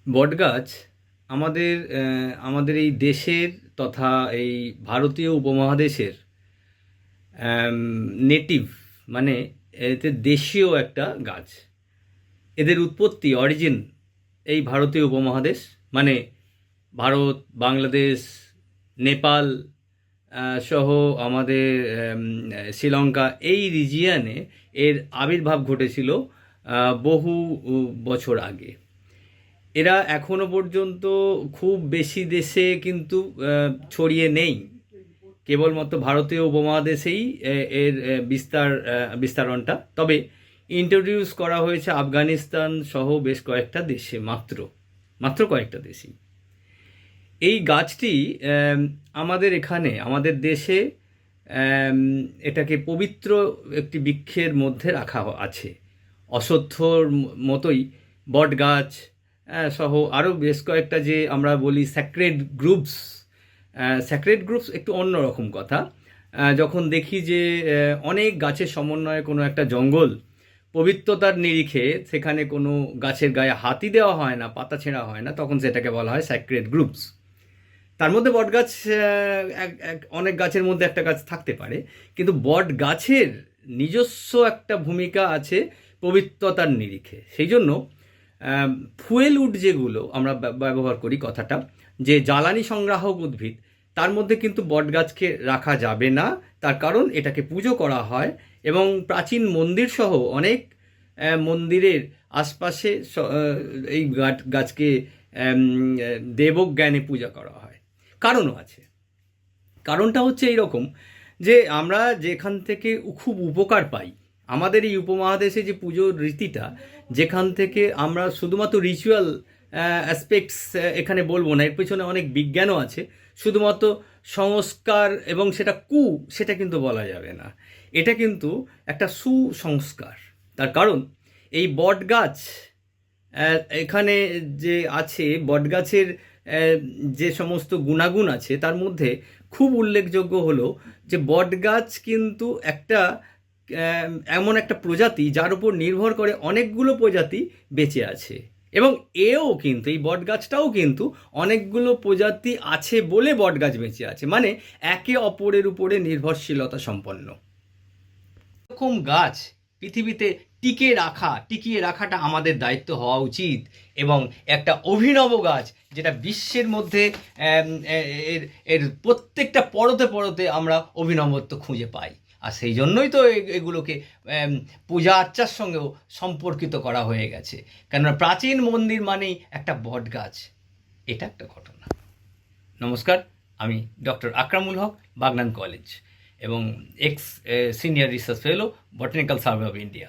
বটগাছ আমাদের আমাদের এই দেশের তথা এই ভারতীয় উপমহাদেশের নেটিভ, মানে এতে দেশীয় একটা গাছ। এদের উৎপত্তি অরিজিন এই ভারতীয় উপমহাদেশ, মানে ভারত, বাংলাদেশ, নেপাল সহ আমাদের শ্রীলঙ্কা, এই রিজিয়ানে এর আবির্ভাব ঘটেছিল বহু বছর আগে। এরা এখনো পর্যন্ত খুব বেশি দেশে কিন্তু ছড়িয়ে নেই, কেবলমাত্র ভারতীয় উপমহাদেশেই এর বিস্তারণটা। তবে ইন্ট্রোডিউস করা হয়েছে আফগানিস্তান সহ বেশ কয়েকটা দেশে, মাত্র মাত্র কয়েকটা দেশেই। এই গাছটি আমাদের এখানে, আমাদের দেশে এটাকে পবিত্র একটি বৃক্ষের মধ্যে রাখা আছে। অশ্বত্থর মতোই বট গাছ সহ আরও বেশ কয়েকটা, যে আমরা বলি স্যাক্রেড গ্রুপস। স্যাক্রেড গ্রুপস একটু অন্যরকম কথা। যখন দেখি যে অনেক গাছের সমন্বয়ে কোনো একটা জঙ্গল, পবিত্রতার নিরিখে সেখানে কোনো গাছের গায়ে হাতই দেওয়া হয় না, পাতা ছেঁড়া হয় না, তখন সেটাকে বলা হয় স্যাক্রেড গ্রুপস। তার মধ্যে বট গাছ অনেক গাছের মধ্যে একটা গাছ থাকতে পারে, কিন্তু বট গাছের নিজস্ব একটা ভূমিকা আছে পবিত্রতার নিরিখে। সেই জন্য ফুয়েল উড যেগুলো আমরা ব্যবহার করি, কথাটা যে জ্বালানি সংগ্রাহক উদ্ভিদ, তার মধ্যে কিন্তু বট গাছকে রাখা যাবে না। তার কারণ এটাকে পুজো করা হয়, এবং প্রাচীন মন্দির সহ অনেক মন্দিরের আশপাশে এই গাছকে দেবজ্ঞানে পূজা করা হয়। কারণও আছে। কারণটা হচ্ছে এইরকম, যে আমরা যেখান থেকে খুব উপকার পাই, আমাদের এই উপমহাদেশে যে পুজোর রীতিটা, যেখান থেকে আমরা শুধুমাত্র রিচুয়াল অ্যাসপেক্টস এখানে বলবো না, এর পেছনে অনেক বিজ্ঞানও আছে। শুধুমাত্র সংস্কার এবং সেটা কিন্তু বলা যাবে না। এটা কিন্তু একটা সুসংস্কার। তার কারণ এই বট গাছ এখানে যে আছে, বটগাছের যে সমস্ত গুণাগুণ আছে, তার মধ্যে খুব উল্লেখযোগ্য হলো যে বটগাছ কিন্তু একটা এমন একটা প্রজাতি যার উপর নির্ভর করে অনেকগুলো প্রজাতি বেঁচে আছে। এবং কিন্তু এই বটগাছটাও কিন্তু অনেকগুলো প্রজাতি আছে বলে বটগাছ বেঁচে আছে, মানে একে অপরের উপরে নির্ভরশীলতা সম্পন্ন। এরকম গাছ পৃথিবীতে টিকিয়ে রাখাটা আমাদের দায়িত্ব হওয়া উচিত। এবং একটা অভিনব গাছ, যেটা বিশ্বের মধ্যে এর এর প্রত্যেকটা পরতে পরতে আমরা অভিনবত্ব খুঁজে পাই। আর সেই জন্যই তো এগুলোকে পূজা আর্চার সঙ্গেও সম্পর্কিত করা হয়ে গেছে, কেননা প্রাচীন মন্দির মানেই একটা বট গাছ। এটা একটা ঘটনা। নমস্কার, আমি ডক্টর আকরামুল হক, বাগনান কলেজ, এবং senior research fellow, botanical survey of India.